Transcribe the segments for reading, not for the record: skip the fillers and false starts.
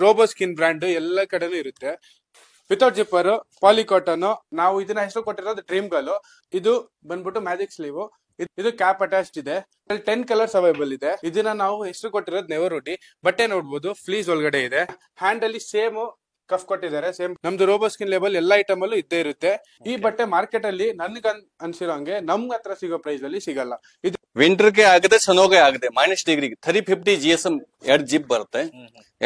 Robo skin brand ಎಲ್ಲ ಕಡೆನೂ ಇರುತ್ತೆ. Without zipper, polycotton. ನಾವು ಇದನ್ನ ಹೆಸರು ಕೊಟ್ಟಿರೋದು ಡ್ರೀಮ್ ಗರ್ಲ್. ಇದು ಬಂದ್ಬಿಟ್ಟು ಮ್ಯಾಜಿಕ್ ಸ್ಲೀವ್. ಇದು ಕ್ಯಾಪ್ ಅಟ್ಯಾಚ್ಡ್ ಇದೆ. 10 ಕಲರ್ಸ್ ಅವೈಬಲ್ ಇದೆ. ಇದನ್ನ ನಾವು ಹೆಸರು ಕೊಟ್ಟಿರೋದು ನೆವರ್ ರೋಟಿ. ಬಟ್ಟೆ ನೋಡ್ಬೋದು, ಫ್ಲೀಸ್ ಒಳಗಡೆ ಇದೆ. ಹ್ಯಾಂಡ್ ಅಲ್ಲಿ ಸೇಮ್ ಕಫ್ ಕೊಟ್ಟಿದ್ದಾರೆ. ಸೇಮ್ ನಮ್ದು ರೋಬೋ ಸ್ಕಿನ್ ಲೇಬಲ್ ಎಲ್ಲ ಐಟಮ್ ಅಲ್ಲೂ ಇದ್ದೇ ಇರುತ್ತೆ. ಈ ಬಟ್ಟೆ ಮಾರ್ಕೆಟ್ ಅಲ್ಲಿ ನನ್ಗೆ ಅನ್ಸಿರೋಂಗೆ ನಮ್ ಹತ್ರ ಸಿಗೋ ಪ್ರೈಸ್ ಅಲ್ಲಿ ಸಿಗಲ್ಲ. ಇದು ವಿಂಟರ್ ಗೆ ಆಗದೆ ಸನೋಗೆ ಆಗದೆ -ಡಿಗ್ರಿ 350 GSM 2 ಜಿಪ್ ಬರುತ್ತೆ.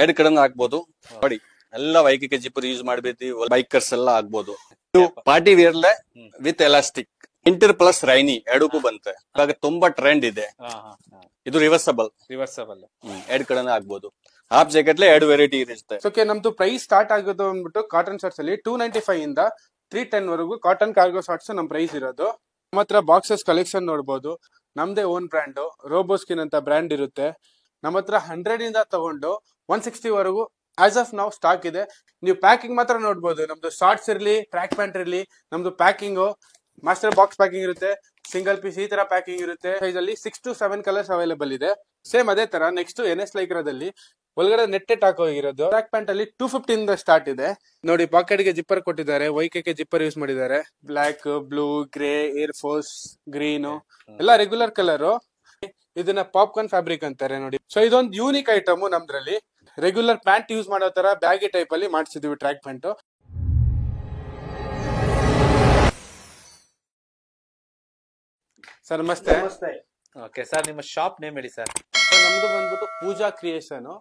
2 ಕಡೆ ಹಾಕ್ಬೋದು. ನೋಡಿ ಎಲ್ಲ ವೈಕಿಕ ಜಿಪ್ ಯೂಸ್ ಮಾಡಬೇಕು. ಬೈಕರ್ಸ್ ಎಲ್ಲ ಆಗ್ಬೋದು. ಇದು ಪಾರ್ಟಿ ವೇರ್ಲೆ with elastic. Winter plus rainy ಎರಡಕ್ಕೂ ಬಂತೆ. ಇವಾಗ ತುಂಬಾ ಟ್ರೆಂಡ್ ಇದೆ. ಇದು ರಿವರ್ಸಬಲ್ 2 ಕಡೆ ಆಗ್ಬೋದು. ಹಾಫ್ ಜಾಕೆಟ್ 2 ವೆರೈಟಿ ಇರುತ್ತೆ. ಓಕೆ, ನಮ್ದು ಪ್ರೈಸ್ ಸ್ಟಾರ್ಟ್ ಆಗೋದು ಅಂದ್ಬಿಟ್ಟು ಕಾಟನ್ ಶಾರ್ಟ್ಸ್ ಅಲ್ಲಿ 295 ಇಂದ 310 ವರೆಗೂ ಕಾಟನ್ ಕಾರ್ಗೋ ಶಾರ್ಟ್ಸ್ ನಮ್ ಪ್ರೈಸ್ ಇರೋದು. ನಮ್ಮ ಹತ್ರ ಬಾಕ್ಸಸ್ ಕಲೆಕ್ಷನ್ ನೋಡ್ಬೋದು. ನಮ್ದೇ ಓನ್ ಬ್ರ್ಯಾಂಡ್ ರೋಬೋ ಸ್ಕಿನ್ ಅಂತ ಬ್ರ್ಯಾಂಡ್ ಇರುತ್ತೆ. ನಮ್ಮ ಹತ್ರ 100 ಇಂದ ತಗೊಂಡು 160 ವರೆಗೂ ಆಸ್ ಆಫ್ ನಾವು ಸ್ಟಾಕ್ ಇದೆ. ನೀವು ಪ್ಯಾಕಿಂಗ್ ಮಾತ್ರ ನೋಡ್ಬೋದು. ನಮ್ದು ಶಾರ್ಟ್ಸ್ ಇರ್ಲಿ, ಟ್ರ್ಯಾಕ್ ಪ್ಯಾಂಟ್ ಇರ್ಲಿ, ನಮ್ದು ಪ್ಯಾಕಿಂಗ್ ಮಾಸ್ಟರ್ ಬಾಕ್ಸ್ ಪ್ಯಾಕಿಂಗ್ ಇರುತ್ತೆ. ಸಿಂಗಲ್ ಪೀಸ್ ಈ ತರ ಪ್ಯಾಕಿಂಗ್ ಇರುತ್ತೆ. ಸೈಜ್ ಅಲ್ಲಿ 6 to 7 ಕಲರ್ಸ್ ಅವೈಲೇಬಲ್ ಇದೆ. ಸೇಮ್ ಅದೇ ತರ ನೆಕ್ಸ್ಟ್ NS ಲೈಕ್ರಾದಲ್ಲಿ ಒಳಗಡೆ ನೆಟ್ಟೆಟ್ ಹಾಕೋಗಿರೋದು. ಟ್ರ್ಯಾಕ್ ಪ್ಯಾಂಟ್ ಅಲ್ಲಿ 250 ಇಂದ ಸ್ಟಾರ್ಟ್ ಇದೆ. ನೋಡಿ, ಪಾಕೆಟ್ ಗೆ ಜಿಪ್ಪರ್ ಕೊಟ್ಟಿದ್ದಾರೆ. ವೈಕೆ ಜಿಪ್ಪರ್ ಯೂಸ್ ಮಾಡಿದ್ದಾರೆ. Black, blue, grey, air force, green ಎಲ್ಲ ರೆಗ್ಯುಲರ್ ಕಲರ್. ಇದನ್ನ ಪಾಪ್ಕಾರ್ನ್ ಫ್ಯಾಬ್ರಿಕ್ ಅಂತಾರೆ ನೋಡಿ. ಸೊ ಇದೊಂದು ಯೂನಿಕ್ ಐಟಮ್. ನಮ್ದ್ರಲ್ಲಿ ರೆಗ್ಯುಲರ್ ಪ್ಯಾಂಟ್ ಯೂಸ್ ಮಾಡೋ ತರ ಬ್ಯಾಗಿ ಟೈಪ್ ಅಲ್ಲಿ ಮಾಡಿಸಿದ್ವಿ ಟ್ರ್ಯಾಕ್ ಪ್ಯಾಂಟ್. ಸರ್ ನಮಸ್ತೆ. ಓಕೆ ಸರ್, ನಿಮ್ಮ ಶಾಪ್ ನೇಮ್ ಹೇಳಿ ಸರ್. ನಮ್ದು ಬಂದ್ಬಿಟ್ಟು ಪೂಜಾ ಕ್ರಿಯೇಷನ್.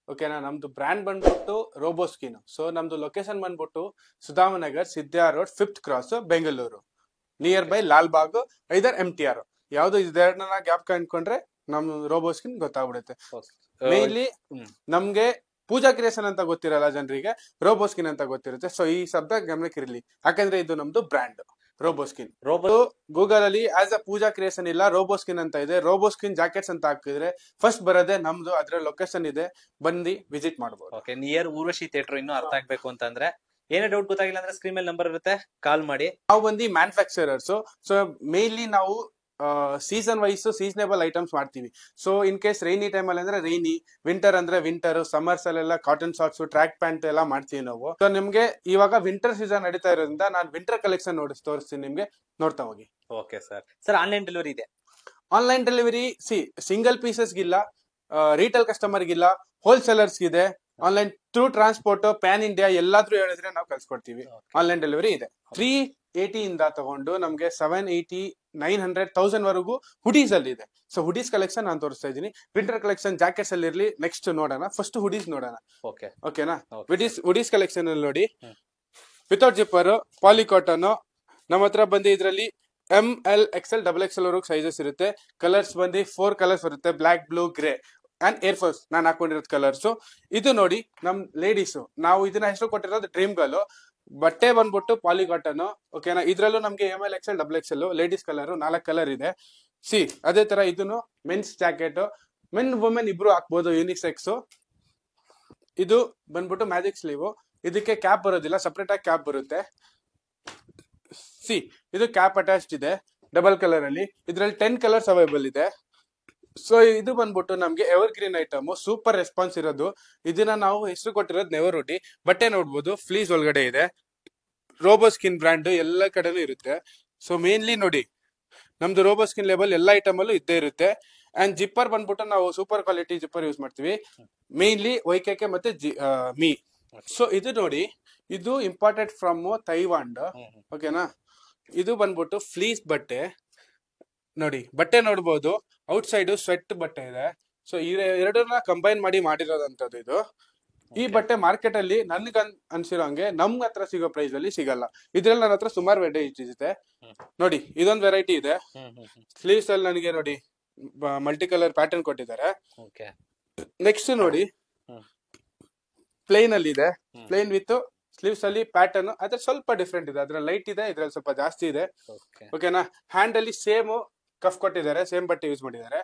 ಓಕೆನಾ. ನಮ್ದು ಬ್ರ್ಯಾಂಡ್ ಬಂದ್ಬಿಟ್ಟು ರೋಬೋ ಸ್ಕಿನ್. ಸೊ ನಮ್ದು ಲೊಕೇಶನ್ ಬಂದ್ಬಿಟ್ಟು Sudhamanagar, Siddha road, 5th cross, Bengaluru. Near by Lalbagh, either MTR. ಯಾವ್ದು ಇದೆರಡನ್ನ ಗ್ಯಾಪ್ ಕಂಡ್ಕೊಂಡ್ರೆ ನಮ್ ರೋಬೋ ಸ್ಕಿನ್ ಗೊತ್ತಾಗ್ಬಿಡುತ್ತೆ. ಮೇನ್ಲಿ ನಮ್ಗೆ ಪೂಜಾ ಕ್ರಿಯೇಷನ್ ಅಂತ ಗೊತ್ತಿರಲ್ಲ ಜನರಿಗೆ, ರೋಬೋ ಸ್ಕಿನ್ ಅಂತ ಗೊತ್ತಿರುತ್ತೆ. ಸೊ ಈ ಶಬ್ದ ಗಮನಕ್ಕೆ ಇರಲಿ, ಯಾಕಂದ್ರೆ ಇದು ನಮ್ದು ಬ್ರ್ಯಾಂಡ್ ರೋಬೋ ಸ್ಕಿನ್. ಗೂಗಲ್ ಅಲ್ಲಿ ಆಸ್ ಅ ಪೂಜಾ ಕ್ರಿಯೇಷನ್ ಇಲ್ಲ, ರೋಬೋ ಸ್ಕಿನ್ ಅಂತ ಇದೆ. ರೋಬೋ ಸ್ಕಿನ್ ಜಾಕೆಟ್ಸ್ ಅಂತ ಹಾಕಿದ್ರೆ ಫಸ್ಟ್ ಬರೋದೇ ನಮ್ದು. ಅದ್ರ ಲೊಕೇಶನ್ ಇದೆ, ಬಂದು ವಿಸಿಟ್ ಮಾಡಬಹುದು. Okay, near Urvashi theatre. ಇನ್ನೂ ಅರ್ಥ ಆಗ್ಬೇಕು ಅಂತಂದ್ರೆ, ಏನೇ ಡೌಟ್ ಗೊತ್ತಾಗಿಲ್ಲ ಅಂದ್ರೆ ಸ್ಕ್ರೀನ್ ಮೇಲೆ ನಂಬರ್ ಇರುತ್ತೆ, ಕಾಲ್ ಮಾಡಿ. ನಾವು ಬಂದು ಮ್ಯಾನುಫ್ಯಾಕ್ಚರರ್ಸ್. ಸೊ ಮೇನ್ಲಿ ನಾವು ಸೀಸನ್ ವೈಸ್ ಸೀಸನೇಬಲ್ ಐಟಮ್ಸ್ ಮಾಡ್ತೀವಿ. So in case rainy time ಅಲ್ಲಿ ಅಂದ್ರೆ ರೈನಿ, ವಿಂಟರ್ ಅಂದ್ರೆ ವಿಂಟರ್, ಸಮ್ಮರ್ಸ್ ಅಲ್ಲೆಲ್ಲ ಕಾಟನ್ ಶಾರ್ಟ್ಸ್, ಟ್ರ್ಯಾಕ್ ಪ್ಯಾಂಟ್ ಎಲ್ಲ ಮಾಡ್ತೀವಿ ನಾವು. ಸೊ ನಿಮ್ಗೆ ಇವಾಗ ವಿಂಟರ್ ಸೀಸನ್ ನಡೀತಾ ಇರೋದ್ರಿಂದ ನಾನು ವಿಂಟರ್ ಕಲೆಕ್ಷನ್ ತೋರಿಸ್ತೀನಿ ನಿಮ್ಗೆ, ನೋಡ್ತಾ ಹೋಗಿ. ಓಕೆ ಸರ್, ಆನ್ಲೈನ್ ಡೆಲಿವರಿ ಇದೆ. ಆನ್ಲೈನ್ ಡೆಲಿವರಿ ಸಿಂಗಲ್ ಪೀಸಸ್ಗಿಲ್ಲ, ರೀಟೇಲ್ ಕಸ್ಟಮರ್ಗಿಲ್ಲ, ಹೋಲ್ಸೇಲರ್ಸ್ ಇದೆ. Online through transport pan India ಎಲ್ಲಾದ್ರೂ ಹೇಳಿದ್ರೆ ನಾವು ಕಳ್ಸಿಕೊಡ್ತೀವಿ. ಆನ್ಲೈನ್ ಡೆಲಿವರಿ ಇದೆ. 380 ಇಂದ ತಗೊಂಡು ನಮ್ಗೆ 780, 900, 1000 ವರೆಗೂ ಹುಡೀಸ್ ಅಲ್ಲಿ ಇದೆ. ಸೊ ಹುಡೀಸ್ ಕಲೆಕ್ಷನ್ ನಾನು ತೋರಿಸ್ತಾ ಇದ್ದೀನಿ. ವಿಂಟರ್ ಕಲೆಕ್ಷನ್ ಜಾಕೆಟ್ಸ್ ಅಲ್ಲಿ ಇರ್ಲಿ, ನೆಕ್ಸ್ಟ್ ನೋಡೋಣ. ಫಸ್ಟ್ ಹುಡೀಸ್ ನೋಡೋಣ. ಓಕೆನಾ. ಹುಡೀಸ್ ಕಲೆಕ್ಷನ್ ಅಲ್ಲಿ ನೋಡಿ, ವಿತೌಟ್ ಜಿಪ್ಪರ್, ಪಾಲಿಕಾಟನ್. ನಮ್ಮ ಹತ್ರ ಬಂದು ಇದರಲ್ಲಿ ML, XL, XXL ವರೆಗೂ ಸೈಜಸ್ ಇರುತ್ತೆ. ಕಲರ್ಸ್ ಬಂದು 4 ಕಲರ್ಸ್ ಬರುತ್ತೆ. Black, blue, grey and air force ನಾನು ಹಾಕೊಂಡಿರೋದು ಕಲರ್ಸ್. ಇದು ನೋಡಿ ನಮ್ ಲೇಡೀಸ್, ನಾವು ಇದನ್ನ ಹೆಸರು ಕೊಟ್ಟಿರೋದು ಡ್ರೀಮ್ ಗರ್ಲ್. ಬಟ್ಟೆ ಬಂದ್ಬಿಟ್ಟು ಪಾಲಿಕಾಟನ್. ಓಕೆನಾ. ಇದ್ರಲ್ಲೂ ನಮ್ಗೆ ML, XL, XXL ladies colour 4 colour ಇದೆ. ಅದೇ ತರ ಇದನ್ನು ಮೆನ್ಸ್ ಜಾಕೆಟ್, ಮೆನ್ ವುಮೆನ್ ಇಬ್ರು ಹಾಕ್ಬೋದು, ಯೂನಿಸೆಕ್ಸ್. ಇದು ಬಂದ್ಬಿಟ್ಟು ಮ್ಯಾಜಿಕ್ ಸ್ಲೀವ್. ಇದಕ್ಕೆ ಕ್ಯಾಪ್ ಬರೋದಿಲ್ಲ, ಸಪರೇಟ್ ಆಗಿ ಕ್ಯಾಪ್ ಬರುತ್ತೆ. ಇದು ಕ್ಯಾಪ್ ಅಟ್ಯಾಚ್ಡ್ ಇದೆ, ಡಬಲ್ ಕಲರ್ ಅಲ್ಲಿ. ಇದ್ರಲ್ಲಿ 10 ಕಲರ್ಸ್ ಅವೈಬಲ್ ಇದೆ. ಸೊ ಇದು ಬಂದ್ಬಿಟ್ಟು ನಮ್ಗೆ ever green item, super response ಇರೋದು. ಇದನ್ನ ನಾವು ಹೆಸರು ಕೊಟ್ಟಿರೋದು ನೆವರ್ ರೋಟಿ. ಬಟ್ಟೆ ನೋಡ್ಬೋದು, ಫ್ಲೀಸ್ ಒಳಗಡೆ ಇದೆ. ರೋಬೋ ಸ್ಕಿನ್ ಬ್ರ್ಯಾಂಡ್ ಎಲ್ಲ ಕಡೆನೂ ಇರುತ್ತೆ. ಸೊ ಮೇನ್ಲಿ ನೋಡಿ, ನಮ್ದು ರೋಬೋ ಸ್ಕಿನ್ ಲೇಬಲ್ ಎಲ್ಲ ಐಟಮ್ ಅಲ್ಲೂ ಇದ್ದೇ ಇರುತ್ತೆ. ಅಂಡ್ ಜಿಪ್ಪರ್ ಬಂದ್ಬಿಟ್ಟು ನಾವು ಸೂಪರ್ ಕ್ವಾಲಿಟಿ ಜಿಪ್ಪರ್ ಯೂಸ್ ಮಾಡ್ತೀವಿ. ಮೇನ್ಲಿ ವೈಕೆ ಮತ್ತೆ ಮೀ. ಸೊ ಇದು ನೋಡಿ, ಇದು ಇಂಪೋರ್ಟೆಡ್ ಫ್ರಮ್ ಥೈವಾಂಡ್. ಓಕೆನಾ. ಇದು ಬಂದ್ಬಿಟ್ಟು ಫ್ಲೀಸ್ ಬಟ್ಟೆ. ನೋಡಿ, ಬಟ್ಟೆ ನೋಡ್ಬೋದು, ಔಟ್ ಸೈಡ್ ಸ್ವೆಟ್ ಬಟ್ಟೆ ಇದೆ. ಸೊ ಈ ಎರಡನ್ನ ಕಂಬೈನ್ ಮಾಡಿ ಮಾಡಿರೋದಂತದ್ದು ಇದು. ಈ ಬಟ್ಟೆ ಮಾರ್ಕೆಟ್ ಅಲ್ಲಿ ನನ್ಗೆ ಅನ್ಸಿರೋಂಗೆ ನಮ್ ಹತ್ರ ಸಿಗೋ ಪ್ರೈಸ್ ಅಲ್ಲಿ ಸಿಗಲ್ಲ. ಇದ್ರಲ್ಲಿ ನನ್ನ ಹತ್ರ ಸುಮಾರು ವೆರೈಟಿ ಇದೆ. ನೋಡಿ, ಇದೊಂದು ವೆರೈಟಿ ಇದೆ. ಸ್ಲೀವ್ಸ್ ಅಲ್ಲಿ ನನಗೆ ನೋಡಿ ಮಲ್ಟಿ ಕಲರ್ ಪ್ಯಾಟರ್ನ್ ಕೊಟ್ಟಿದ್ದಾರೆ. ನೆಕ್ಸ್ಟ್ ನೋಡಿ, ಪ್ಲೇನ್ ಅಲ್ಲಿ ಇದೆ. ಪ್ಲೇನ್ ವಿತ್ ಸ್ಲೀವ್ಸ್ ಅಲ್ಲಿ ಪ್ಯಾಟರ್ನ್ ಅದ್ರ ಸ್ವಲ್ಪ ಡಿಫ್ರೆಂಟ್ ಇದೆ. ಅದ್ರಲ್ಲಿ ಲೈಟ್ ಇದೆ, ಇದ್ರಲ್ಲಿ ಸ್ವಲ್ಪ ಜಾಸ್ತಿ ಇದೆ. ಓಕೆನಾ. ಹ್ಯಾಂಡ್ ಅಲ್ಲಿ ಸೇಮ್ ಕಫ್ ಕೊಟ್ಟಿದ್ದಾರೆ, ಸೇಮ್ ಬಟ್ಟೆ ಯೂಸ್ ಮಾಡಿದ್ದಾರೆ.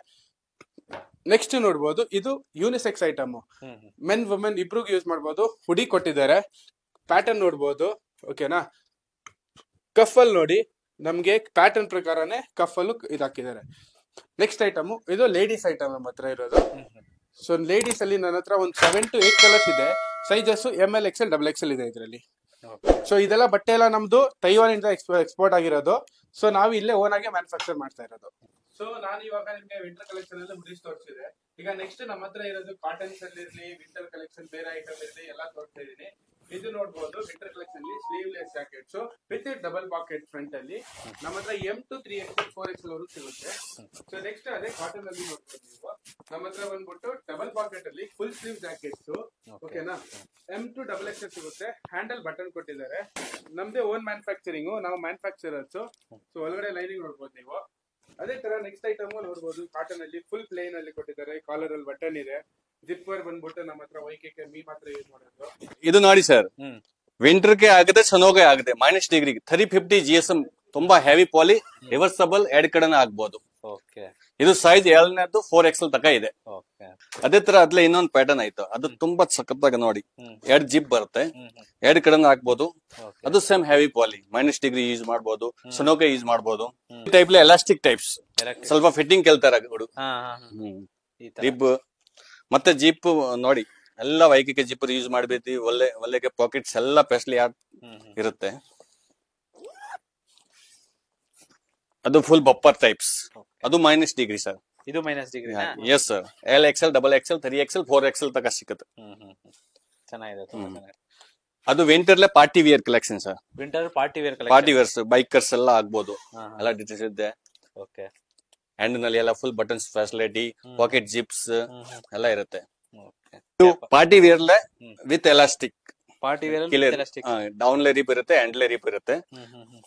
ನೆಕ್ಸ್ಟ್ ನೋಡ್ಬೋದು, ಇದು ಯೂನಿಸೆಕ್ಸ್ ಐಟಮ್, ಮೆನ್ ವುಮೆನ್ ಇಬ್ರಿಗೂ ಯೂಸ್ ಮಾಡ್ಬೋದು. ಹುಡಿ ಕೊಟ್ಟಿದ್ದಾರೆ, ಪ್ಯಾಟರ್ನ್ ನೋಡ್ಬೋದು. ಓಕೆನಾ. ಕಫ್ ಅಲ್ಲಿ ನೋಡಿ, ನಮ್ಗೆ ಪ್ಯಾಟರ್ನ್ ಪ್ರಕಾರನೇ ಕಫ್ ಅಲ್ಲೂ ಇದಾಕಿದ್ದಾರೆ. ನೆಕ್ಸ್ಟ್ ಐಟಮ್, ಇದು ಲೇಡೀಸ್ ಐಟಮ್ ನಮ್ಮ ಹತ್ರ ಇರೋದು. ಸೊ ಲೇಡೀಸ್ ಅಲ್ಲಿ ನನ್ನ ಹತ್ರ ಒಂದು 7 to 8 ಕಲರ್ಸ್ ಇದೆ. ಸೈಜಸ್ ML XL XXL ಇದೆ ಇದರಲ್ಲಿ. ಸೊ ಇದೆಲ್ಲ ಬಟ್ಟೆ ಎಲ್ಲ ನಮ್ದು ತೈವಾನ್ ಇಂದ ಎಕ್ಸ್ಪೋರ್ಟ್ ಆಗಿರೋದು. ಸೊ ನಾವು ಇಲ್ಲೇ ಓನ್ ಆಗಿ ಮ್ಯಾನುಫ್ಯಾಕ್ಚರ್ ಮಾಡ್ತಾ ಇರೋದು. ಸೊ ನಾನು ಇವಾಗ ನಿಮ್ಗೆ ವಿಂಟರ್ ಕಲೆಕ್ಷನ್ ಎಲ್ಲ ಮುಗಿಸಿ ತೋರಿಸಿದೆ. ಈಗ ನೆಕ್ಸ್ಟ್ ನಮ್ಮ ಹತ್ರ ಇರೋದು ಕಾಟನ್ಸ್ ಅಲ್ಲಿ ಇರ್ಲಿ, ವಿಂಟರ್ ಕಲೆಕ್ಷನ್ ಬೇರೆ ಐಟಮ್ ಇರ್ಲಿ ಎಲ್ಲ ತೋರಿಸ್ತಾ ಇದೀನಿ. ಇದು ನೋಡಬಹುದು ವಿಂಟರ್ ಕಲೆಕ್ಷನ್ ಅಲ್ಲಿ sleeveless jackets with double pocket front ಅಲ್ಲಿ ನಮ್ಮ ಹತ್ರ M2 3XL 4XL ವರೆಗೂ ಸಿಗುತ್ತೆ. ಸೊ ನೆಕ್ಸ್ಟ್ ಅದೇ ಕಾಟನ್ ಅಲ್ಲಿ ನೋಡ್ಬೋದು ನೀವು. ನಮ್ಮ ಹತ್ರ ಬಂದ್ಬಿಟ್ಟು ಡಬಲ್ ಪಾಕೆಟ್ ಅಲ್ಲಿ ಫುಲ್ ಸ್ಲೀವ್ ಜಾಕೆಟ್ಸ್ ಓಕೆನಾ. M2 XXL ಸಿಗುತ್ತೆ. ಹ್ಯಾಂಡಲ್ ಬಟನ್ ಕೊಟ್ಟಿದ್ದಾರೆ. ನಮ್ದೇ ಓನ್ ಮ್ಯಾನುಫ್ಯಾಕ್ಚರಿಂಗ್, ನಾವು ಮ್ಯಾನುಫ್ಯಾಕ್ಚರರ್ಸ್. ಸೊ ಒಳಗಡೆ ಲೈನಿಂಗ್ ನೋಡ್ಬೋದು ನೀವು. ಅದೇ ತರ ನೆಕ್ಸ್ಟ್ ಐಟಮ್ ನೋಡ್ಬೋದು. ಕಾಟನ್ ಅಲ್ಲಿ ಫುಲ್ ಪ್ಲೇನ್ ಅಲ್ಲಿ ಕೊಟ್ಟಿದ್ದಾರೆ. ಕಾಲರ್ ಅಲ್ಲಿ ಬಟನ್ ಇದೆ. ಜಿಪ್ಪರ್ ಬಂದ್ಬಿಟ್ಟು ನಮ್ಮ ಹತ್ರ YKK ಮೀ ಮಾತ್ರ ಯೂಸ್ ಮಾಡೋದು. ಇದು ನೋಡಿ ಸರ್, ವಿಂಟರ್ ಗೆ ಆಗುತ್ತೆ, ಸನೋಗೆ ಆಗುತ್ತೆ. -ಡಿಗ್ರಿ 350 GSM ತುಂಬಾ ಹೆವಿ ಪಾಲಿ, ರಿವರ್ಸಬಲ್, ಎರಡ್ ಕಡೆನ ಆಗ್ಬಹುದು. ಇದು ಸೈಜ್ L 4XL ತಕ ಇದೆ. ಅದೇ ತರ ಅದ್ಲೆ ಇನ್ನೊಂದು ಪ್ಯಾಟರ್ನ್ ಆಯ್ತು, ಅದು ತುಂಬಾ ಸಖತ್ತಾಗಿ ನೋಡಿ. ಎರಡ್ ಜಿಪ್ ಬರುತ್ತೆ, ಎರಡ್ ಕಡೆನ ಹಾಕ್ಬಹುದು. ಅದು ಸೇಮ್ ಹೆವಿ ಪಾಲಿ, -ಡಿಗ್ರಿ ಯೂಸ್ ಮಾಡಬಹುದು, ಸನೋಗೆ ಯೂಸ್ ಮಾಡಬಹುದು. ಈ ಟೈಪ್ ಎಲಾಸ್ಟಿಕ್ ಟೈಪ್ಸ್ ಸ್ವಲ್ಪ ಫಿಟ್ಟಿಂಗ್ ಕೇಳ್ತಾರೆ ಹುಡು. ರಿಬ್ ಮತ್ತೆ ಜಿಪ್ ನೋಡಿ, ಎಲ್ಲ YKK ಜಿಪ್ ಯೂಸ್ ಮಾಡಬೇಕು. ಒಳ್ಳೆಗೆ ಪಾಕೆಟ್ಸ್ ಎಲ್ಲ ಪೆಸ್ಲಿ ಇರುತ್ತೆ. ಅದು ಫುಲ್ ಬಪ್ಪರ್ ಟೈಪ್ಸ್. ಅದು -ಡಿಗ್ರಿ ಸರ್. ಇದು -degree. Yes sir. L XL XXL 3XL 4XL ತಕ ಸಿಗುತ್ತೆ. ಚೆನ್ನಾಗಿದೆ, ತುಂಬಾ ಚೆನ್ನಾಗಿದೆ. ಅದು ವಿಂಟರ್ಲೆ party wear collection sir. Winter party wear party wears, bikers ಎಲ್ಲ ಆಗ್ಬೋದು. ಎಲ್ಲ ಡೀಟೇಲ್ಸ್ ಇದೆ. ಓಕೆ. ಹ್ಯಾಂಡ್ ನಲ್ಲಿ ಎಲ್ಲ full buttons facility, pocket zips ಎಲ್ಲ ಇರುತ್ತೆ. ಪಾರ್ಟಿ ವೇರ್ಲೆ with elastic. Party wear down rip ಇರುತ್ತೆ, ಹ್ಯಾಂಡ್ಲೆ ರಿಪ್ ಇರುತ್ತೆ.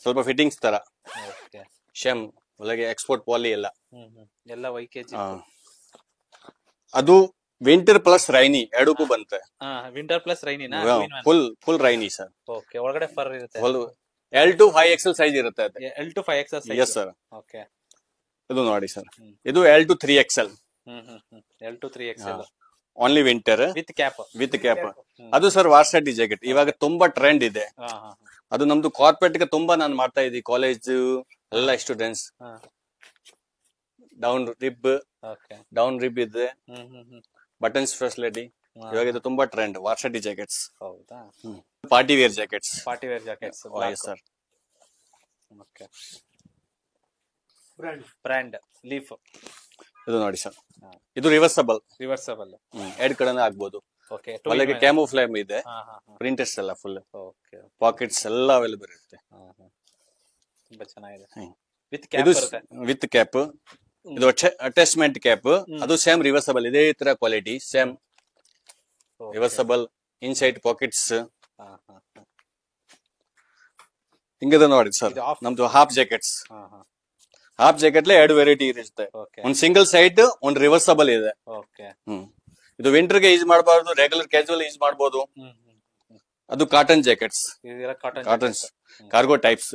ಸ್ವಲ್ಪ ಫಿಟ್ಟಿಂಗ್ಸ್ ತರ ಶೇಮ್ ಒಳಗೆ ಎಕ್ಸ್ಪೋರ್ಟ್ ಪಾಲಿ ಎಲ್ಲ YKG. ಅದು ವಿಂಟರ್ ಪ್ಲಸ್ ರೈನಿ ಎರಡಕ್ಕೂ ಬಂತೆ. ವಿಂಟರ್ ಪ್ಲಸ್ ರೈನಿನಾ? Full rainy sir. ಓಕೆ. ಒಳಗಡೆ ಫರ್ ಇರುತ್ತೆ. L to 5XL ಸೈಜ್ ಇರುತ್ತೆ ಅದು. L to 5XL size. Yes sir. Okay. ಇದು ನೋಡಿ ಸರ್, ಇದು L to 3XL. L to 3XL only winter with cap. ಅದು ಸರ್ ವಾರ್ಸೈಟಿ ಜಾಕೆಟ್ ಇವಾಗ ತುಂಬಾ ಟ್ರೆಂಡ್ ಇದೆ. ಅದು ನಮ್ದು ಕಾರ್ಪೊರೇಟ್ ಗೆ ತುಂಬಾ ನಾನು ಮಾಡ್ತಾ ಇದ್ದೀನಿ. ಕಾಲೇಜ್ ಎಲ್ಲ ಸ್ಟೂಡೆಂಟ್ಸ್ ಡೌನ್ ರಿಬ್ ಇದೆ, ಬಟನ್ಸ್ ಫೆಸಿಲಿಟಿ. ಇವಾಗ ಇದು ತುಂಬಾ ಟ್ರೆಂಡ್ ವಾರ್ಸೈಟಿ ಜಾಕೆಟ್ಸ್. ಹೌದಾ? Party wear jackets. Sir. Okay. Brand leaf. ಇದು ನೋಡಿ ಸರ್, ಇದು ರಿವರ್ಸಬಲ್. ಎರಡ್ ಕಡೆನ ಆಗ್ಬೋದು. ಒಳಗೆ ಕ್ಯಾಮೋಫ್ಲೇಮ್ ಇದೆ, ಪ್ರಿಂಟರ್ಸ್ ಎಲ್ಲ ಫುಲ್, ಪಾಕೆಟ್ಸ್ ಎಲ್ಲ ಅವೈಲೇಬಲ್ ಇರುತ್ತೆ. ತುಂಬಾ ಚೆನ್ನಾಗಿದೆ. ಇದು ವಿತ್ ಕ್ಯಾಪ್. ಇದು ಅಟ್ಯಾಚ್ಮೆಂಟ್ ಕ್ಯಾಪ್. ಅದು ಸೇಮ್ ರಿವರ್ಸಬಲ್, ಇದೇ ತರ quality same reversible. Inside pockets ಹಿಂಗಿದೆ ನೋಡಿ ಸರ್. ನಮ್ದು ಹಾಫ್ ಜಾಕೆಟ್ಸ್. ಹಾಫ್ ಜಾಕೆಟ್ ಎರಡು ವೆರೈಟಿ ಇರುತ್ತೆ. ಒಂದ್ ಸಿಂಗಲ್ ಸೈಡ್, ಒಂದ್ ರಿವರ್ಸಬಲ್ ಇದೆ. ಇದು ವಿಂಟರ್ ಗೆ ಯೂಸ್ ಮಾಡಬಾರ್ದು, ರೆಗ್ಯುಲರ್ ಕ್ಯಾಜುವಲ್ ಯೂಸ್ ಮಾಡಬಹುದು. ಅದು cotton jackets, cottons cargo types,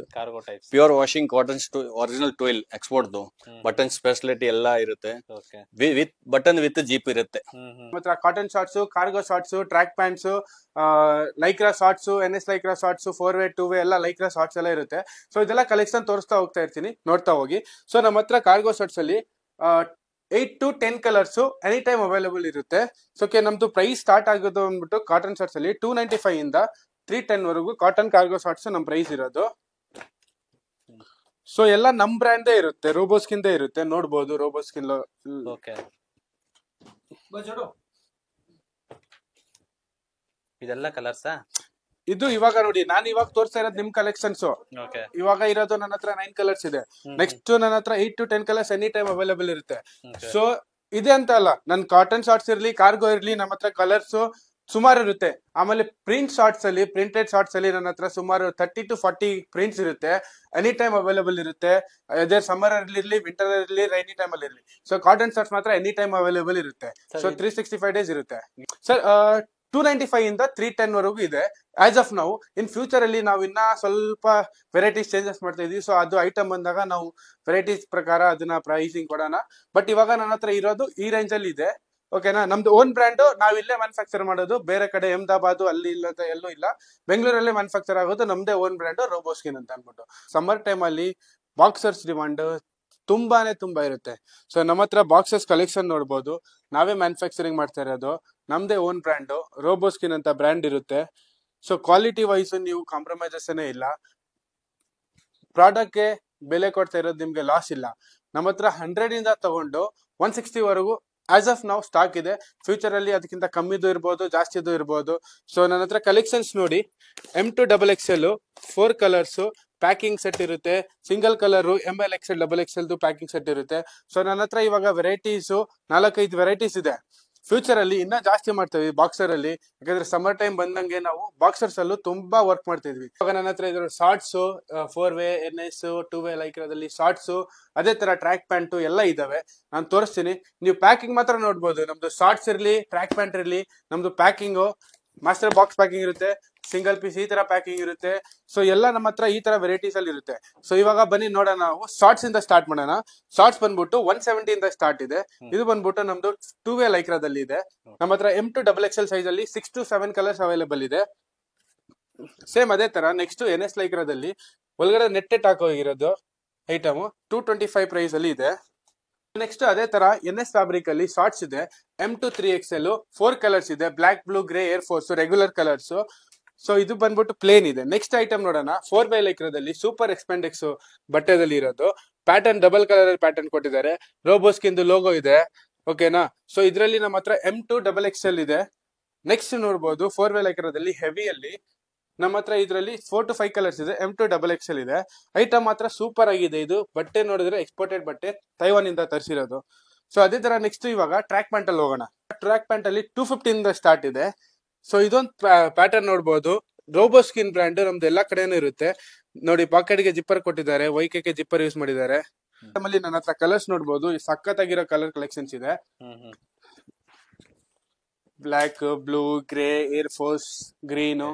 pure washing cottons, original toile export. Buttons facility ಎಲ್ಲ ಇರುತ್ತೆ, ವಿತ್ ಬಟನ್ ವಿತ್ ಜೀಪ್ ಇರುತ್ತೆ. ಮಾತ್ರ cotton shorts, cargo shorts, track pants, Lycra shorts, NS Lycra shorts, 4-way 2-way ಎಲ್ಲ Lycra shorts ಎಲ್ಲ ಇರುತ್ತೆ. So ಇದೆಲ್ಲ collection ತೋರಿಸ್ತಾ ಹೋಗ್ತಾ ಇರ್ತೀನಿ, ನೋಡ್ತಾ ಹೋಗಿ. ಸೊ ನಮ್ಮ ಹತ್ರ ಕಾರ್ಗೋ ಶಾರ್ಟ್ಸ್ ಅಲ್ಲಿ 8 to 10 colours any time available ಇರುತ್ತೆ. ಸೊ ನಮ್ದು ಪ್ರೈಸ್ ಸ್ಟಾರ್ಟ್ ಆಗೋದು ಅಂದ್ಬಿಟ್ಟು ಕಾಟನ್ ಶಾರ್ಟ್ಸ್ ಅಲ್ಲಿ 295 ಇಂದ 310 ವರೆಗೂ ಕಾಟನ್ ಕಾರ್ಗೋ ಶಾರ್ಟ್ಸ್ ನಮ್ ಪ್ರೈಸ್ ಇರೋದು. ಸೊ ಎಲ್ಲ ನಮ್ ಬ್ರ್ಯಾಂಡೇ ಇರುತ್ತೆ, ರೋಬೋಸ್ಕಿನ್ ಇರುತ್ತೆ, ನೋಡ್ಬೋದು ರೋಬೋಸ್ಕಿನ್. ಇದೆಲ್ಲ ಕಲರ್ಸಾ? ಇದು ಇವಾಗ ನೋಡಿ, ನಾನು ಇವಾಗ ತೋರಿಸ್ತಾ ಇರೋದು ನಿಮ್ ಕಲೆಕ್ಷನ್ಸ್. ಇವಾಗ ಇರೋದು ನನ್ನ ಹತ್ರ 9 ಕಲರ್ಸ್ ಇದೆ. ನೆಕ್ಸ್ಟ್ ನನ್ನ ಹತ್ರ 8 to 10 colours any time available ಇರುತ್ತೆ. ಸೊ ಇದೆ ಅಂತ ಅಲ್ಲ, ನನ್ ಕಾಟನ್ ಶಾರ್ಟ್ಸ್ ಇರ್ಲಿ, ಕಾರ್ಗೋ ಇರ್ಲಿ, ನಮ್ಮ ಹತ್ರ ಕಲರ್ಸ್ ಸುಮಾರು ಇರುತ್ತೆ. ಆಮೇಲೆ ಪ್ರಿಂಟ್ ಶಾರ್ಟ್ಸ್ ಅಲ್ಲಿ, ಪ್ರಿಂಟೆಡ್ ಶಾರ್ಟ್ಸ್ ಅಲ್ಲಿ ನನ್ನ ಹತ್ರ ಸುಮಾರು 30 to 40 ಪ್ರಿಂಟ್ಸ್ ಇರುತ್ತೆ, ಎನಿ ಟೈಮ್ ಅವೈಲೇಬಲ್ ಇರುತ್ತೆ. ಅದೇ ಸಮ್ಮರ್ ಅಲ್ಲಿ ಇರ್ಲಿ, ವಿಂಟರ್ ಇರ್ಲಿ, ರೈನಿ ಟೈಮ್ ಅಲ್ಲಿ ಇರ್ಲಿ. ಸೊ ಕಾಟನ್ ಶಾರ್ಟ್ಸ್ ಮಾತ್ರ ಎನಿ ಟೈಮ್ ಅವೈಲೇಬಲ್ ಇರುತ್ತೆ. ಸೊ 365 ಡೇಸ್ ಇರುತ್ತೆ ಸರ್. 295 ಇಂದ 310 ವರೆಗೂ ಇದೆ ಆಸ್ ಆಫ್ ನಾವು. ಇನ್ ಫ್ಯೂಚರ್ ಅಲ್ಲಿ ನಾವು ಇನ್ನ ಸ್ವಲ್ಪ ವೆರೈಟೀಸ್ ಚೇಂಜಸ್ ಮಾಡ್ತಾ ಇದೀವಿ. ಸೊ ಅದು ಐಟಮ್ ಬಂದಾಗ ನಾವು ವೆರೈಟೀಸ್ ಪ್ರಕಾರ ಅದನ್ನ ಪ್ರೈಸಿಂಗ್ ಕೊಡೋಣ. ಬಟ್ ಇವಾಗ ನನ್ನ ಹತ್ರ ಇರೋದು ಈ ರೇಂಜ್ ಅಲ್ಲಿ ಇದೆ. ಓಕೆನಾ? ನಮ್ದು ಓನ್ ಬ್ರ್ಯಾಂಡ್, ನಾವ್ ಇಲ್ಲೇ ಮ್ಯಾನುಫ್ಯಾಕ್ಚರ್ ಮಾಡೋದು. ಬೇರೆ ಕಡೆ ಅಹಮದಾಬಾದ್ ಅಲ್ಲಿ ಇಲ್ಲ, ಎಲ್ಲೂ ಇಲ್ಲ. ಬೆಂಗಳೂರಲ್ಲೇ ಮ್ಯಾನುಫ್ಯಾಕ್ಚರ್ ಆಗೋದು. ನಮ್ದೇ ಓನ್ ಬ್ರ್ಯಾಂಡ್ ರೋಬೋಸ್ಕಿನ್ ಅಂತ ಅನ್ಬಿಟ್ಟು. ಸಮ್ಮರ್ ಟೈಮ್ ಅಲ್ಲಿ ಬಾಕ್ಸರ್ಸ್ ಡಿಮಾಂಡ್ ತುಂಬಾ ಇರುತ್ತೆ. ಸೊ ನಮ್ಮ ಹತ್ರ ಬಾಕ್ಸಸ್ ಕಲೆಕ್ಷನ್ ನೋಡ್ಬೋದು. ನಾವೇ ಮ್ಯಾನುಫ್ಯಾಕ್ಚರಿಂಗ್ ಮಾಡ್ತಾ ಇರೋದು, ನಮ್ದೇ ಓನ್ ಬ್ರ್ಯಾಂಡು ರೋಬೋಸ್ಕಿನ್ ಅಂತ ಬ್ರ್ಯಾಂಡ್ ಇರುತ್ತೆ. ಸೊ ಕ್ವಾಲಿಟಿ ವೈಸ್ ನೀವು ಕಾಂಪ್ರಮೈಸಸ್ ಇಲ್ಲ. ಪ್ರಾಡಕ್ಟ್ಗೆ ಬೆಲೆ ಕೊಡ್ತಾ ಇರೋದು ನಿಮ್ಗೆ ಲಾಸ್ ಇಲ್ಲ. ನಮ್ಮ ಹತ್ರ 100 ಇಂದ ತಗೊಂಡು 160 ವರೆಗೂ ಆಸ್ ಆಫ್ ನಾವು ಸ್ಟಾಕ್ ಇದೆ. ಫ್ಯೂಚರ್ ಅಲ್ಲಿ ಅದಕ್ಕಿಂತ ಕಮ್ಮಿದು ಇರ್ಬೋದು, ಜಾಸ್ತಿದು ಇರ್ಬೋದು. ಸೊ ನನ್ನ ಹತ್ರ ಕಲೆಕ್ಷನ್ಸ್ ನೋಡಿ, M2 XXL 4 colours packing set ಇರುತ್ತೆ. Single colour ML XL XXL packing set ಇರುತ್ತೆ. ಸೊ ನನ್ನ ಹತ್ರ ಇವಾಗ ವೆರೈಟೀಸ್ 4-5 ವೆರೈಟೀಸ್ ಇದೆ. ಫ್ಯೂಚರ್ ಅಲ್ಲಿ ಇನ್ನ ಜಾಸ್ತಿ ಮಾಡ್ತೀವಿ ಬಾಕ್ಸರ್ ಅಲ್ಲಿ, ಯಾಕಂದ್ರೆ ಸಮ್ಮರ್ ಟೈಮ್ ಬಂದಂಗೆ ನಾವು ಬಾಕ್ಸರ್ಸ್ ಅಲ್ಲೂ ತುಂಬಾ ವರ್ಕ್ ಮಾಡ್ತಿದ್ವಿ. ಇವಾಗ ನನ್ನ ಹತ್ರ ಇದ್ರ ಶಾರ್ಟ್ಸ್ 4-ವೇ NS 2-ವೇ ಲೈಕ್ರಾದಲ್ಲಿ ಶಾರ್ಟ್ಸ್, ಅದೇ ತರ ಟ್ರ್ಯಾಕ್ ಪ್ಯಾಂಟ್ ಎಲ್ಲ ಇದಾವೆ. ನಾನು ತೋರಿಸ್ತೀನಿ, ನೀವು ಪ್ಯಾಕಿಂಗ್ ಮಾತ್ರ ನೋಡ್ಬೋದು. ನಮ್ದು ಶಾರ್ಟ್ಸ್ ಇರ್ಲಿ, ಟ್ರ್ಯಾಕ್ ಪ್ಯಾಂಟ್ ಇರ್ಲಿ, ನಮ್ದು ಪ್ಯಾಕಿಂಗ್ ಮಾಸ್ಟರ್ ಬಾಕ್ಸ್ ಪ್ಯಾಕಿಂಗ್ ಇರುತ್ತೆ, ಸಿಂಗಲ್ ಪೀಸ್ ಈ ತರ ಪ್ಯಾಕಿಂಗ್ ಇರುತ್ತೆ. ಸೊ ಎಲ್ಲ ನಮ್ಮ ಹತ್ರ ಈ ತರ ವೆರೈಟೀಸ್ ಅಲ್ಲಿ ಇರುತ್ತೆ. ಸೊ ಇವಾಗ ಬನ್ನಿ ನೋಡೋಣ, ನಾವು ಶಾರ್ಟ್ಸ್ ಇಂದ ಸ್ಟಾರ್ಟ್ ಮಾಡೋಣ. ಶಾರ್ಟ್ಸ್ ಬಂದ್ಬಿಟ್ಟು 170 ಇಂದ ಸ್ಟಾರ್ಟ್ ಇದೆ. ಇದು ಬಂದ್ಬಿಟ್ಟು ನಮ್ದು 2-ವೇ ಲೈಕ್ರಾದಲ್ಲಿ ಇದೆ. ನಮ್ಮ ಹತ್ರ M2 XXL ಸೈಜ್ ಅಲ್ಲಿ 6 to 7 ಕಲರ್ಸ್ ಅವೈಲೇಬಲ್ ಇದೆ. ಸೇಮ್ ಅದೇ ತರ ನೆಕ್ಸ್ಟ್ NS ಲೈಕ್ರಾದಲ್ಲಿ ಒಳಗಡೆ ನೆಟ್ಟೆಟ್ ಹಾಕೋಗಿರೋದು ಐಟಮ್ 225 ಪ್ರೈಸ್ ಅಲ್ಲಿ ಇದೆ. ನೆಕ್ಸ್ಟ್ ಅದೇ ತರ NS ಫ್ಯಾಬ್ರಿಕ್ ಅಲ್ಲಿ ಶಾರ್ಟ್ಸ್ ಇದೆ. M2 3XL 4 ಕಲರ್ಸ್ ಇದೆ, black, blue, grey, air force regular colours. So ಇದು ಬಂದ್ಬಿಟ್ಟು ಪ್ಲೇನ್ ಇದೆ. ನೆಕ್ಸ್ಟ್ ಐಟಮ್ ನೋಡೋಣ, 4-ವೇ ಲೈಕ್ರಾದಲ್ಲಿ ಸೂಪರ್ ಎಕ್ಸ್ಪೆಂಡೆಕ್ಸ್ ಬಟ್ಟೆದಲ್ಲಿ ಇರೋದು. ಪ್ಯಾಟರ್ನ್ ಡಬಲ್ ಕಲರ್ ಪ್ಯಾಟರ್ನ್ ಕೊಟ್ಟಿದ್ದಾರೆ, ರೋಬೋಸ್ಕಿಂದು ಲೋಗೋ ಇದೆ. ಓಕೆನಾ. ಸೊ ಇದರಲ್ಲಿ ನಮ್ಮ ಹತ್ರ M2 XXL ಇದೆ. ನೆಕ್ಸ್ಟ್ ನೋಡ್ಬೋದು 4-ವೇ ಲೈಕ್ರಾದಲ್ಲಿ ಹೆವಿಯಲ್ಲಿ ನಮ್ಮ ಹತ್ರ ಇದರಲ್ಲಿ 4 to 5 ಕಲರ್ಸ್ ಇದೆ. M2 XXL ಇದೆ. ಐಟಮ್ ಮಾತ್ರ ಸೂಪರ್ ಆಗಿದೆ. ಇದು ಬಟ್ಟೆ ನೋಡಿದ್ರೆ ಎಕ್ಸ್ಪೋರ್ಟೆಡ್ ಬಟ್ಟೆ, ತೈವಾನ್ ಇಂದ ತರಿಸಿರೋದು. ಸೊ ಅದೇ ತರ ನೆಕ್ಸ್ಟ್ ಇವಾಗ ಟ್ರ್ಯಾಕ್ ಪ್ಯಾಂಟ್ ಅಲ್ಲಿ ಹೋಗೋಣ. ಟ್ರ್ಯಾಕ್ ಪ್ಯಾಂಟ್ ಅಲ್ಲಿ 250 ಇಂದ ಸ್ಟಾರ್ಟ್ ಇದೆ. ಸೊ ಇದೊಂದು ಪ್ಯಾಟರ್ನ್ ನೋಡ್ಬೋದು, ರೋಬೋಸ್ಕಿನ್ ಬ್ರ್ಯಾಂಡ್ ನಮ್ದು ಎಲ್ಲಾ ಕಡೆನೂ ಇರುತ್ತೆ. ನೋಡಿ, ಪಾಕೆಟ್ ಗೆ ಜಿಪ್ಪರ್ ಕೊಟ್ಟಿದ್ದಾರೆ, ವೈಕೆ ಜಿಪ್ಪರ್ ಯೂಸ್ ಮಾಡಿದ್ದಾರೆ. ನಮ್ಮಲ್ಲಿ ನನ್ನ ಹತ್ರ ಕಲರ್ಸ್ ನೋಡ್ಬೋದು, ಸಖತ್ತಾಗಿರೋ ಕಲರ್ ಕಲೆಕ್ಷನ್ಸ್ ಇದೆ. Black, blue, grey, air force, green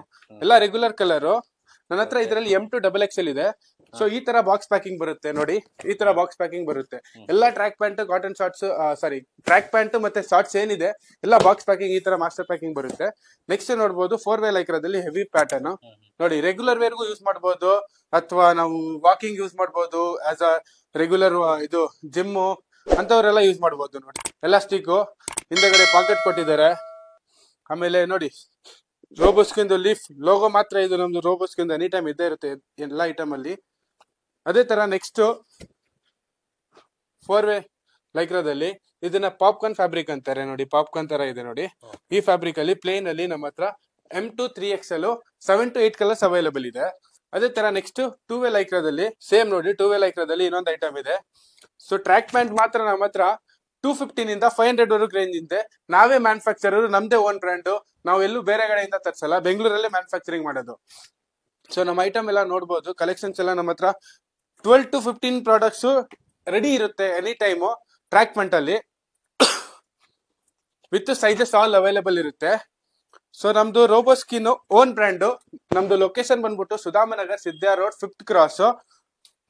ಎಲ್ಲ ರೆಗ್ಯುಲರ್ ಕಲರ್. ನನ್ನ ಹತ್ರ ಇದರಲ್ಲಿ M2 XXL ಇದೆ. ಸೊ ಈ ತರ ಬಾಕ್ಸ್ ಪ್ಯಾಕಿಂಗ್ ಬರುತ್ತೆ ನೋಡಿ, ಈ ತರ ಬಾಕ್ಸ್ ಪ್ಯಾಕಿಂಗ್ ಬರುತ್ತೆ. ಎಲ್ಲಾ track pant, cotton shorts, track pant ಮತ್ತೆ ಶಾರ್ಟ್ಸ್ ಏನಿದೆ ಎಲ್ಲ ಬಾಕ್ಸ್ ಪ್ಯಾಕಿಂಗ್ ಈ ತರ ಮಾಸ್ಟರ್ ಪ್ಯಾಕಿಂಗ್ ಬರುತ್ತೆ. ನೆಕ್ಸ್ಟ್ ನೋಡ್ಬೋದು 4-ವೇ ಲೈಕ್ರಾದಲ್ಲಿ ಹೆವಿ ಪ್ಯಾಟರ್ನ್ ನೋಡಿ, ರೆಗ್ಯುಲರ್ ವೇರ್ಗೂ ಯೂಸ್ ಮಾಡ್ಬೋದು, ಅಥವಾ ನಾವು ವಾಕಿಂಗ್ ಯೂಸ್ ಮಾಡ್ಬೋದು, ಆಸ್ ಅ ರೆಗ್ಯುಲರ್ ಇದು ಜಿಮ್ ಅಂತವ್ರೆಲ್ಲ ಯೂಸ್ ಮಾಡ್ಬೋದು. ನೋಡಿ, ಎಲಾಸ್ಟಿಕ್, ಹಿಂದೆಗಡೆ ಪಾಕೆಟ್ ಕೊಟ್ಟಿದ್ದಾರೆ. ಆಮೇಲೆ ನೋಡಿ, ರೋಬೋಸ್ಕಿಂದು ಲೀಫ್ ಲೋಗೋ ಮಾತ್ರ ಇದು ನಮ್ದು ರೋಬೋಸ್ಕಿಂದು ಎನಿ ಟೈಮ್ ಇದ್ದೇ ಇರುತ್ತೆ ಎಲ್ಲ ಐಟಮ್ ಅಲ್ಲಿ. ಅದೇ ತರ ನೆಕ್ಸ್ಟ್ 4-ವೇ ಲೈಕ್ರಾದಲ್ಲಿ ಇದನ್ನ ಪಾಪ್ಕಾರ್ನ್ ಫ್ಯಾಬ್ರಿಕ್ ಅಂತಾರೆ ನೋಡಿ, ಪಾಪ್ಕಾರ್ನ್ ತರ ಇದೆ ನೋಡಿ. ಈ ಫ್ಯಾಬ್ರಿಕ್ ಅಲ್ಲಿ ಪ್ಲೇನ್ ಅಲ್ಲಿ ನಮ್ಮ ಹತ್ರ M2 3XL 7 to 8 colours available ಇದೆ. ಅದೇ ತರ ನೆಕ್ಸ್ಟ್ 2-ವೇ ಲೈಕ್ರಾದಲ್ಲಿ ಸೇಮ್ ನೋಡಿ, 2-ವೇ ಲೈಕ್ರಾದಲ್ಲಿ ಇನ್ನೊಂದು ಐಟಮ್ ಇದೆ. ಸೊ ಟ್ರ್ಯಾಕ್ ಪ್ಯಾಂಟ್ ಮಾತ್ರ ನಮ್ಮ ಹತ್ರ 250 ಇಂದ 500 ವರೆಗೂ ರೇಂಜ್ ಇದೆ. ನಾವೇ ಮ್ಯಾನುಫ್ಯಾಕ್ಚರರ್, ನಮ್ದೇ ಓನ್ ಬ್ರ್ಯಾಂಡ್. ನಾವು ಎಲ್ಲೂ ಬೇರೆ ಕಡೆಯಿಂದ ತರ್ಸಲ್ಲ, ಬೆಂಗಳೂರಲ್ಲೇ ಮ್ಯಾನುಫ್ಯಾಕ್ಚರಿಂಗ್ ಮಾಡೋದು. ಸೊ ನಮ್ಮ ಐಟಮ್ ಎಲ್ಲ ನೋಡ್ಬೋದು, ಕಲೆಕ್ಷನ್ಸ್ ಎಲ್ಲ ನಮ್ಮ ಹತ್ರ 12 to 15 ಪ್ರಾಡಕ್ಟ್ಸ್ ರೆಡಿ ಇರುತ್ತೆ ಎನಿ ಟೈಮು. ಟ್ರ್ಯಾಕ್ ಪ್ಯಾಂಟ್ ಅಲ್ಲಿ ವಿತ್ ಸೈಜಸ್ ಆಲ್ ಅವೈಲೇಬಲ್ ಇರುತ್ತೆ. ಸೊ ನಮ್ದು ರೋಬೋಸ್ಕಿನ್ ಓನ್ ಬ್ರ್ಯಾಂಡ್. ನಮ್ದು ಲೊಕೇಶನ್ ಬಂದ್ಬಿಟ್ಟು Sudhamanagar, Siddha road, 5th cross,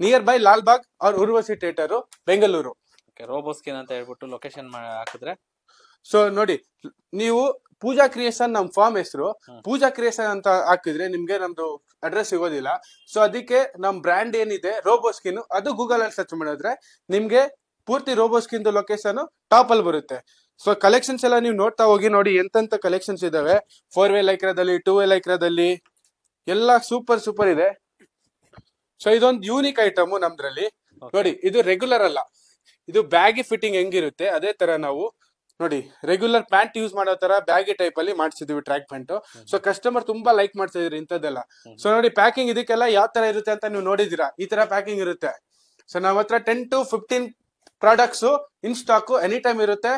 near by Lalbagh or Urvashi theatre, Bengaluru. Roboskin ಅಂತ ಹೇಳ್ಬಿಟ್ಟು ಲೊಕೇಶನ್ ಹಾಕಿದ್ರೆ, ಸೊ ನೋಡಿ, ನೀವು ಪೂಜಾ ಕ್ರಿಯೇಷನ್ ನಮ್ ಫಾರ್ಮ್ ಹೆಸರು, ಪೂಜಾ ಕ್ರಿಯೇಷನ್ ಅಂತ ಹಾಕಿದ್ರೆ ನಿಮ್ಗೆ ನಮ್ದು ಅಡ್ರೆಸ್ ಸಿಗೋದಿಲ್ಲ. ಸೊ ಅದಕ್ಕೆ ನಮ್ ಬ್ರ್ಯಾಂಡ್ ಏನಿದೆ ರೋಬೋಸ್ಕಿನ್, ಅದು ಗೂಗಲ್ ಅಲ್ಲಿ ಸರ್ಚ್ ಮಾಡಿದ್ರೆ ನಿಮ್ಗೆ ಪೂರ್ತಿ ರೋಬೋಸ್ಕಿನ್ ಲೊಕೇಶನ್ ಟಾಪ್ ಅಲ್ಲಿ ಬರುತ್ತೆ. ಸೊ ಕಲೆಕ್ಷನ್ಸ್ ಎಲ್ಲ ನೀವು ನೋಡ್ತಾ ಹೋಗಿ, ನೋಡಿ ಎಂತೆಂತ ಕಲೆಕ್ಷನ್ಸ್ ಇದಾವೆ. 4-ವೇ ಲೈಕ್ರಾದಲ್ಲಿ, 2-ವೇ ಲೈಕ್ರಾದಲ್ಲಿ ಎಲ್ಲ ಸೂಪರ್ ಇದೆ. ಸೊ ಇದೊಂದು ಯೂನಿಕ್ ಐಟಮ್ ನಮ್ದ್ರಲ್ಲಿ. ನೋಡಿ, ಇದು ರೆಗ್ಯುಲರ್ ಅಲ್ಲ, ಇದು ಬ್ಯಾಗಿ ಫಿಟ್ಟಿಂಗ್ ಹೆಂಗಿರುತ್ತೆ ಅದೇ ತರ ನಾವು ನೋಡಿ ರೆಗ್ಯುಲರ್ ಪ್ಯಾಂಟ್ ಯೂಸ್ ಮಾಡೋ ತರ ಬ್ಯಾಗಿ ಟೈಪ್ ಅಲ್ಲಿ ಮಾಡ್ಸಿದೀವಿ ಟ್ರ್ಯಾಕ್ ಪ್ಯಾಂಟ್. ಸೊ ಕಸ್ಟಮರ್ ತುಂಬಾ ಲೈಕ್ ಮಾಡ್ತಿದ್ರಿ ಇಂಥದ್ದೆಲ್ಲ. ಸೊ ನೋಡಿ, ಪ್ಯಾಕಿಂಗ್ ಇದಕ್ಕೆಲ್ಲ ಯಾವ ತರ ಇರುತ್ತೆ ಅಂತ ನೀವು ನೋಡಿದೀರಾ, ಈ ತರ ಪ್ಯಾಕಿಂಗ್ ಇರುತ್ತೆ. ಸೊ ನಾವ್ ಹತ್ರ 10 to 15 products in stock any time ಇರುತ್ತೆ.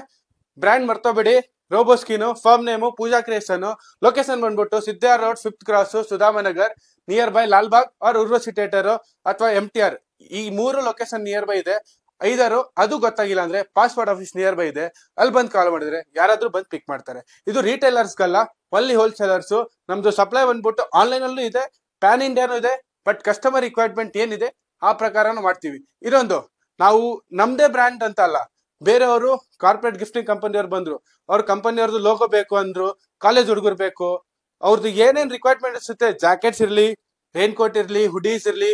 ಬ್ರ್ಯಾಂಡ್ ಮರ್ತೋಬೇಡಿ, Roboskin, firm name Pooja Creation. Location ಬಂದ್ಬಿಟ್ಟು Siddha road, 5th cross, Sudhamanagar, near by Lalbagh or Urvashi theatre ಅಥವಾ MTR. ಈ 3 ಲೊಕೇಶನ್ ನಿಯರ್ ಬೈ ಇದೆ. 5 ಅದು ಗೊತ್ತಾಗಿಲ್ಲ ಅಂದ್ರೆ ಪಾಸ್ಪೋರ್ಟ್ ಆಫೀಸ್ ನಿಯರ್ ಬೈ ಇದೆ, ಅಲ್ಲಿ ಬಂದು ಕಾಲ್ ಮಾಡಿದ್ರೆ ಯಾರಾದ್ರೂ ಬಂದು ಪಿಕ್ ಮಾಡ್ತಾರೆ. ಇದು ರಿಟೇಲರ್ಸ್ಗಲ್ಲ, ಒನ್ಲಿ ಹೋಲ್ಸೇಲರ್ಸ್. ನಮ್ದು ಸಪ್ಲೈ ಬಂದ್ಬಿಟ್ಟು ಆನ್ಲೈನ್ ಅಲ್ಲೂ ಇದೆ, ಪ್ಯಾನ್ ಇಂಡಿಯಾನು ಇದೆ. ಬಟ್ ಕಸ್ಟಮರ್ ರಿಕ್ವೈರ್ಮೆಂಟ್ ಏನಿದೆ ಆ ಪ್ರಕಾರನು ಮಾಡ್ತೀವಿ. ಇದೊಂದು ನಾವು ನಮ್ದೇ ಬ್ರ್ಯಾಂಡ್ ಅಂತ ಅಲ್ಲ, ಬೇರೆಯವರು ಕಾರ್ಪೊರೇಟ್ ಗಿಫ್ಟಿಂಗ್ ಕಂಪನಿಯವ್ರು ಬಂದ್ರು, ಅವ್ರ ಕಂಪನಿಯವ್ರದ್ದು ಲೋಗೋ ಬೇಕು ಅಂದ್ರು, ಕಾಲೇಜ್ ಹುಡುಗರು ಬೇಕು, ಅವ್ರದ್ದು ಏನೇನ್ ರಿಕ್ವೈರ್ಮೆಂಟ್ ಇರುತ್ತೆ, ಜಾಕೆಟ್ಸ್ ಇರ್ಲಿ, ರೈನ್ ಕೋಟ್ ಇರ್ಲಿ, ಹುಡೀಸ್ ಇರ್ಲಿ,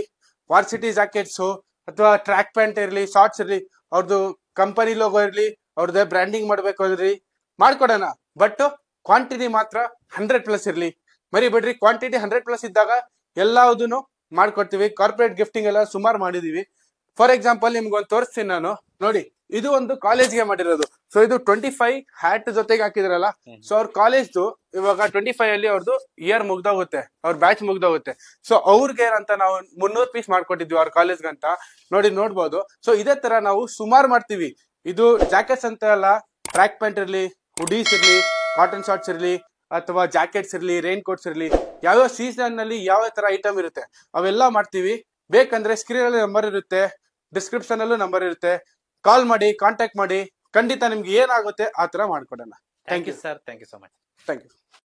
ವಾರ್ಸಿಟಿ ಜಾಕೆಟ್ಸ್, ಅಥವಾ ಟ್ರ್ಯಾಕ್ ಪ್ಯಾಂಟ್ ಇರ್ಲಿ, ಶಾರ್ಟ್ಸ್ ಇರ್ಲಿ, ಅವ್ರದ್ದು ಕಂಪನಿ ಲೋಗೋ ಇರ್ಲಿ, ಅವ್ರದ್ದೇ ಬ್ರ್ಯಾಂಡಿಂಗ್ ಮಾಡ್ಬೇಕು ಇರ್ಲಿ, ಮಾಡ್ಕೊಡೋಣ. ಬಟ್ ಕ್ವಾಂಟಿಟಿ ಮಾತ್ರ 100+ ಇರ್ಲಿ. ಮರಿಬೇಡ್ರಿ, ಕ್ವಾಂಟಿಟಿ 100+ ಇದ್ದಾಗ ಎಲ್ಲದನ್ನು ಮಾಡ್ಕೊಡ್ತೀವಿ. ಕಾರ್ಪೊರೇಟ್ ಗಿಫ್ಟಿಂಗ್ ಎಲ್ಲ ಸುಮಾರು ಮಾಡಿದೀವಿ. ಫಾರ್ ಎಕ್ಸಾಂಪಲ್ ನಿಮ್ಗೆ ಒಂದು ತೋರಿಸ್ತೀನಿ ನಾನು. ನೋಡಿ, ಇದು ಒಂದು ಕಾಲೇಜ್ಗೆ ಮಾಡಿರೋದು. ಸೊ ಇದು 25 ಹ್ಯಾಟ್ ಜೊತೆಗೆ ಹಾಕಿದ್ರಲ್ಲ. ಸೊ ಅವ್ರ ಕಾಲೇಜ್ದು ಇವಾಗ 25 ಅಲ್ಲಿ ಅವ್ರದ್ದು ಇಯರ್ ಮುಗ್ದೋಗುತ್ತೆ, ಅವ್ರ ಬ್ಯಾಚ್ ಮುಗ್ದೋಗುತ್ತೆ. ಸೊ ಅವ್ರಿಗೆ ಅಂತ ನಾವು 300 ಪೀಸ್ ಮಾಡ್ಕೊಟ್ಟಿದ್ವಿ ಅವ್ರ ಕಾಲೇಜ್ಗಂತ. ನೋಡ್ಬೋದು. ಸೊ ಇದೇ ತರ ನಾವು ಸುಮಾರು ಮಾಡ್ತೀವಿ. ಇದು ಜಾಕೆಟ್ಸ್ ಅಂತ ಅಲ್ಲ, ಟ್ರ್ಯಾಕ್ ಪ್ಯಾಂಟ್ ಇರ್ಲಿ, ಹುಡೀಸ್ ಇರ್ಲಿ, ಕಾಟನ್ ಶಾರ್ಟ್ಸ್ ಇರ್ಲಿ, ಅಥವಾ ಜಾಕೆಟ್ಸ್ ಇರ್ಲಿ, ರೈನ್ ಕೋಟ್ಸ್ ಇರ್ಲಿ, ಯಾವ್ಯಾವ ಸೀಸನ್ ನಲ್ಲಿ ಯಾವ ತರ ಐಟಮ್ ಇರುತ್ತೆ ಅವೆಲ್ಲ ಮಾಡ್ತೀವಿ. ಬೇಕಂದ್ರೆ ಸ್ಕ್ರೀನ್ ಅಲ್ಲಿ ನಂಬರ್ ಇರುತ್ತೆ, ಡಿಸ್ಕ್ರಿಪ್ಷನ್ ಅಲ್ಲೂ ನಂಬರ್ ಇರುತ್ತೆ. ಕಾಲ್ ಮಾಡಿ, ಕಾಂಟ್ಯಾಕ್ಟ್ ಮಾಡಿ. ಖಂಡಿತ ನಿಮ್ಗೆ ಏನಾಗುತ್ತೆ ಆ ತರ ಮಾಡ್ಕೊಡೋಣ. Thank you sir, thank you so much. Thank you.